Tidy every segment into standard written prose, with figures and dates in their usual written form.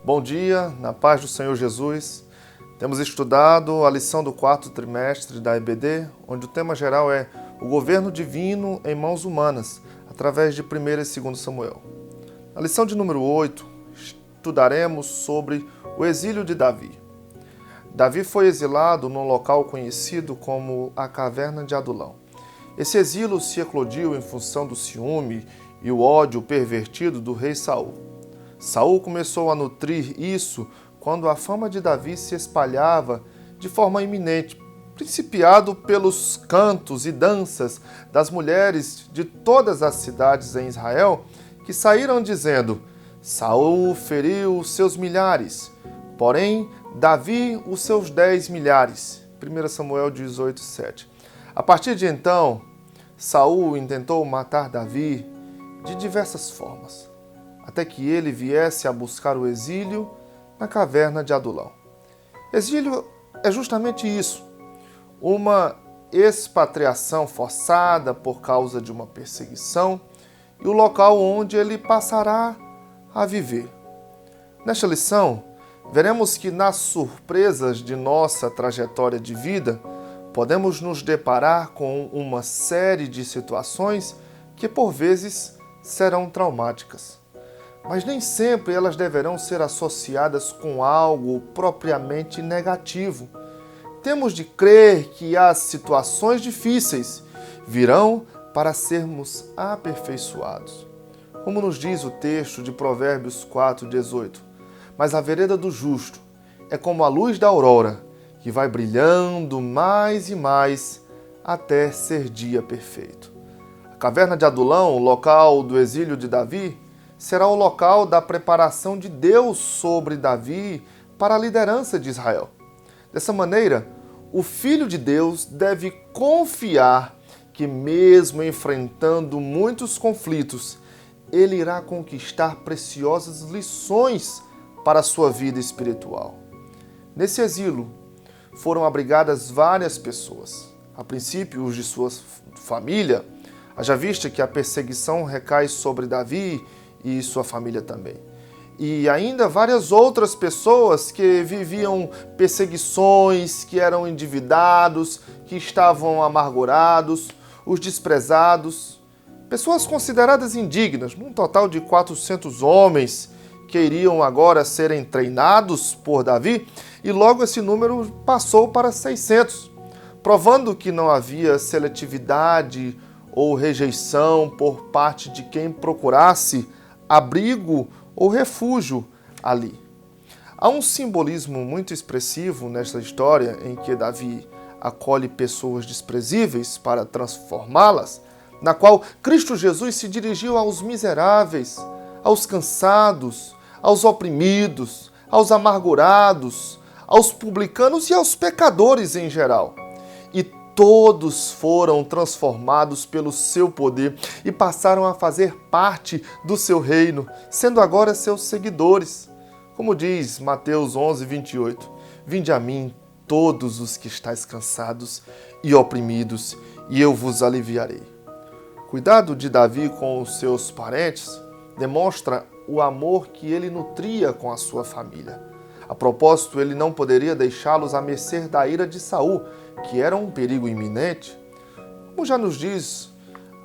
Bom dia, na paz do Senhor Jesus. Temos estudado a lição do quarto trimestre da EBD, onde o tema geral é o governo divino em mãos humanas, através de 1º e 2º Samuel. Na lição de número 8, estudaremos sobre o exílio de Davi. Davi foi exilado num local conhecido como a Caverna de Adulão. Esse exílio se eclodiu em função do ciúme e o ódio pervertido do rei Saul. Saul começou a nutrir isso quando a fama de Davi se espalhava de forma iminente, principiado pelos cantos e danças das mulheres de todas as cidades em Israel, que saíram dizendo: Saul feriu seus milhares, porém Davi os seus 10 milhares. 1 Samuel 18, 7. A partir de então, Saul intentou matar Davi de diversas formas, até que ele viesse a buscar o exílio na caverna de Adulão. Exílio é justamente isso, uma expatriação forçada por causa de uma perseguição e o local onde ele passará a viver. Nesta lição, veremos que nas surpresas de nossa trajetória de vida, podemos nos deparar com uma série de situações que por vezes serão traumáticas. Mas nem sempre elas deverão ser associadas com algo propriamente negativo. Temos de crer que as situações difíceis virão para sermos aperfeiçoados. Como nos diz o texto de Provérbios 4:18, mas a vereda do justo é como a luz da aurora, que vai brilhando mais e mais até ser dia perfeito. A caverna de Adulão, o local do exílio de Davi, será o local da preparação de Deus sobre Davi para a liderança de Israel. Dessa maneira, o Filho de Deus deve confiar que, mesmo enfrentando muitos conflitos, ele irá conquistar preciosas lições para a sua vida espiritual. Nesse exílio, foram abrigadas várias pessoas. A princípio, os de sua família, haja vista que a perseguição recai sobre Davi e sua família também. E ainda várias outras pessoas que viviam perseguições, que eram endividados, que estavam amargurados, os desprezados, pessoas consideradas indignas, num total de 400 homens que iriam agora serem treinados por Davi, e logo esse número passou para 600, provando que não havia seletividade ou rejeição por parte de quem procurasse abrigo ou refúgio ali. Há um simbolismo muito expressivo nesta história em que Davi acolhe pessoas desprezíveis para transformá-las, na qual Cristo Jesus se dirigiu aos miseráveis, aos cansados, aos oprimidos, aos amargurados, aos publicanos e aos pecadores em geral. E todos foram transformados pelo seu poder e passaram a fazer parte do seu reino, sendo agora seus seguidores. Como diz Mateus 11:28, vinde a mim todos os que estáis cansados e oprimidos, e eu vos aliviarei. Cuidado de Davi com os seus parentes demonstra o amor que ele nutria com a sua família. A propósito, ele não poderia deixá-los à mercê da ira de Saul, que era um perigo iminente. Como já nos diz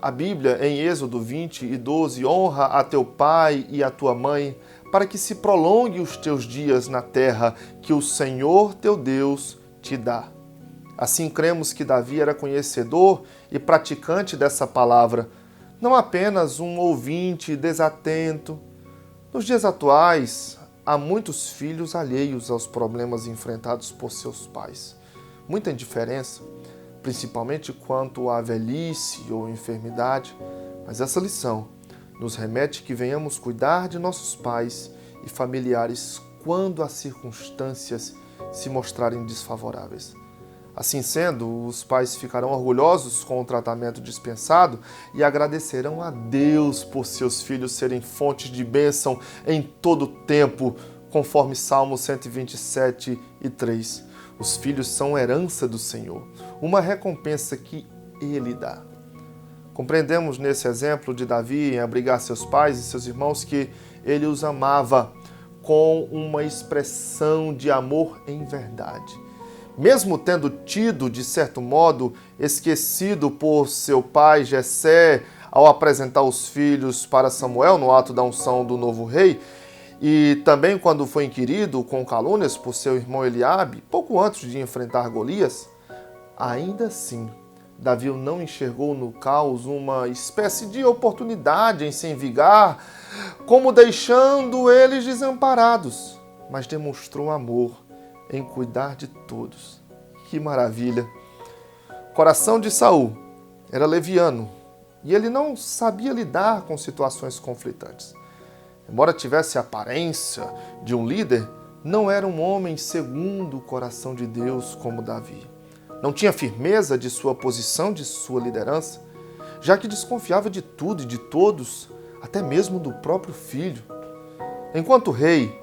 a Bíblia em Êxodo 20:12, honra a teu pai e a tua mãe, para que se prolongue os teus dias na terra que o Senhor teu Deus te dá. Assim cremos que Davi era conhecedor e praticante dessa palavra, não apenas um ouvinte desatento. Nos dias atuais, há muitos filhos alheios aos problemas enfrentados por seus pais. Muita indiferença, principalmente quanto à velhice ou enfermidade, mas essa lição nos remete que venhamos cuidar de nossos pais e familiares quando as circunstâncias se mostrarem desfavoráveis. Assim sendo, os pais ficarão orgulhosos com o tratamento dispensado e agradecerão a Deus por seus filhos serem fontes de bênção em todo o tempo, conforme Salmo 127:3. Os filhos são herança do Senhor, uma recompensa que Ele dá. Compreendemos nesse exemplo de Davi em abrigar seus pais e seus irmãos que ele os amava, com uma expressão de amor em verdade. Mesmo tendo tido, de certo modo, esquecido por seu pai Jessé ao apresentar os filhos para Samuel no ato da unção do novo rei, e também quando foi inquirido com calúnias por seu irmão Eliabe, pouco antes de enfrentar Golias, ainda assim, Davi não enxergou no caos uma espécie de oportunidade em se envigar, como deixando eles desamparados, mas demonstrou amor em cuidar de todos. Que maravilha! O coração de Saul era leviano e ele não sabia lidar com situações conflitantes. Embora tivesse a aparência de um líder, não era um homem segundo o coração de Deus como Davi. Não tinha firmeza de sua posição, de sua liderança, já que desconfiava de tudo e de todos, até mesmo do próprio filho. Enquanto rei,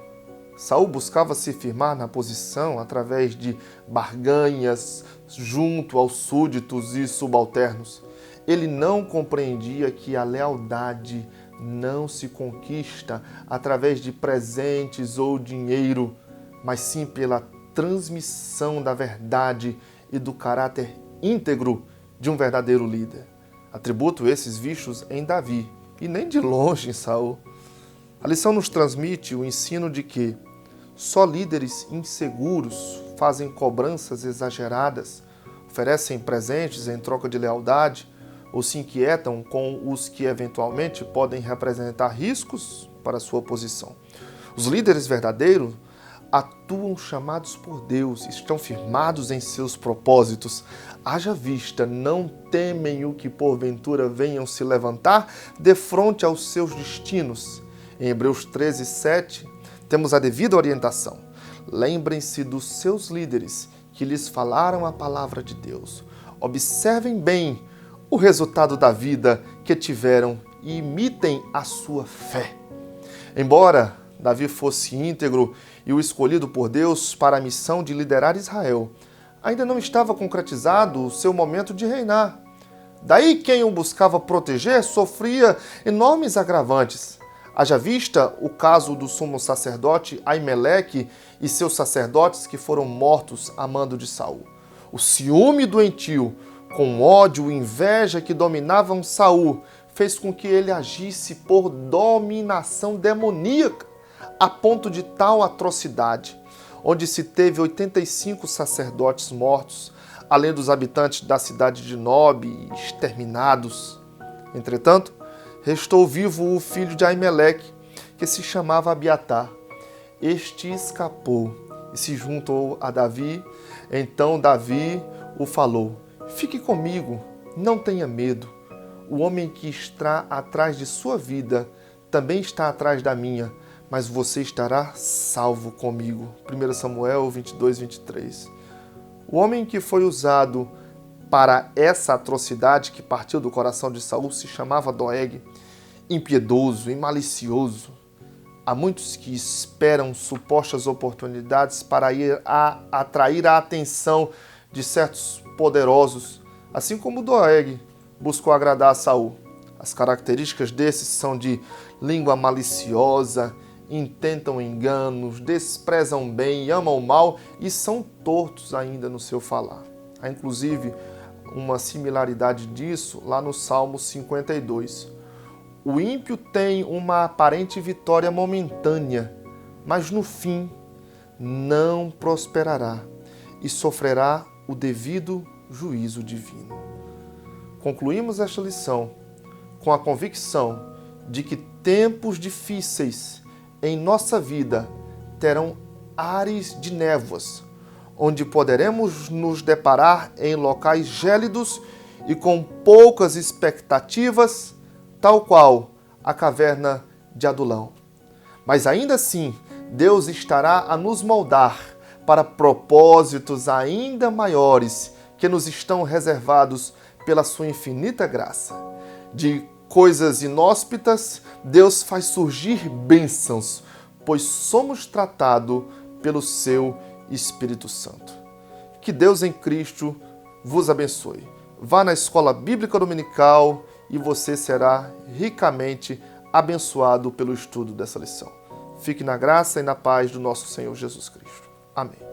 Saul buscava se firmar na posição através de barganhas junto aos súditos e subalternos. Ele não compreendia que a lealdade não se conquista através de presentes ou dinheiro, mas sim pela transmissão da verdade e do caráter íntegro de um verdadeiro líder. Atributo esses vistos em Davi e nem de longe em Saul. A lição nos transmite o ensino de que só líderes inseguros fazem cobranças exageradas, oferecem presentes em troca de lealdade ou se inquietam com os que eventualmente podem representar riscos para sua posição. Os líderes verdadeiros atuam chamados por Deus, estão firmados em seus propósitos. Haja vista, não temem o que porventura venham se levantar defronte aos seus destinos. Em Hebreus 13:7, temos a devida orientação. Lembrem-se dos seus líderes que lhes falaram a palavra de Deus. Observem bem o resultado da vida que tiveram e imitem a sua fé. Embora Davi fosse íntegro e o escolhido por Deus para a missão de liderar Israel, ainda não estava concretizado o seu momento de reinar. Daí quem o buscava proteger sofria enormes agravantes. Haja vista o caso do sumo sacerdote Aimeleque e seus sacerdotes que foram mortos a mando de Saul. O ciúme doentio, com ódio e inveja que dominavam Saul, fez com que ele agisse por dominação demoníaca, a ponto de tal atrocidade, onde se teve 85 sacerdotes mortos, além dos habitantes da cidade de Nob exterminados. Entretanto, restou vivo o filho de Aimeleque, que se chamava Abiatar. Este escapou e se juntou a Davi. Então Davi o falou: fique comigo, não tenha medo. O homem que está atrás de sua vida também está atrás da minha, mas você estará salvo comigo. 1 Samuel 22:23. O homem que foi usado para essa atrocidade que partiu do coração de Saul se chamava Doeg, impiedoso e malicioso. Há muitos que esperam supostas oportunidades para atrair a atenção de certos poderosos, assim como Doeg buscou agradar a Saul. As características desses são de língua maliciosa, intentam enganos, desprezam o bem, amam o mal e são tortos ainda no seu falar. Há inclusive uma similaridade disso lá no Salmo 52. O ímpio tem uma aparente vitória momentânea, mas no fim não prosperará e sofrerá o devido juízo divino. Concluímos esta lição com a convicção de que tempos difíceis em nossa vida terão ares de névoas, onde poderemos nos deparar em locais gélidos e com poucas expectativas, tal qual a caverna de Adulão. Mas ainda assim, Deus estará a nos moldar para propósitos ainda maiores que nos estão reservados pela sua infinita graça. De coisas inóspitas, Deus faz surgir bênçãos, pois somos tratados pelo seu Espírito Santo. Que Deus em Cristo vos abençoe. Vá na escola bíblica dominical e você será ricamente abençoado pelo estudo dessa lição. Fique na graça e na paz do nosso Senhor Jesus Cristo. Amém.